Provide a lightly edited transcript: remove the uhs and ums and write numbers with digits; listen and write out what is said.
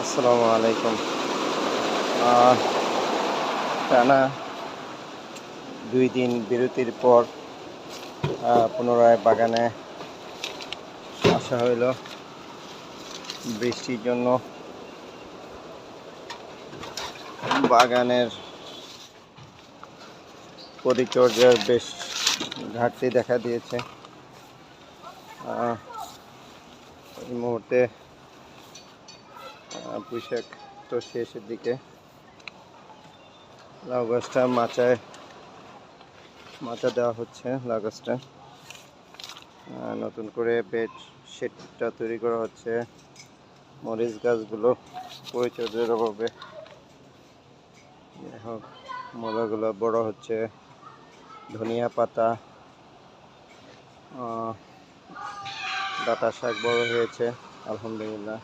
আসসালামু আলাইকুম। আহ, টানা 2 দিন বিরতির পর পুনরায় বাগানে আসা হইল। বৃষ্টির জন্য বাগানের পরিচর্যার বেশ ঘাটতি দেখা দিয়েছে। এই মুহূর্তে বৈশাখ তো শেষের দিকে, লাউ গাছটা মাচা দেওয়া হচ্ছে। লাউ গাছটা নতুন করে বেড শেডটা তৈরি করা হচ্ছে। মরিচ গাছগুলো পরিচর্যার অভাবে হোক মূলাগুলো বড় হচ্ছে। ধনিয়া পাতা, ডাঁটা শাক বড় হয়েছে আলহামদুলিল্লাহ।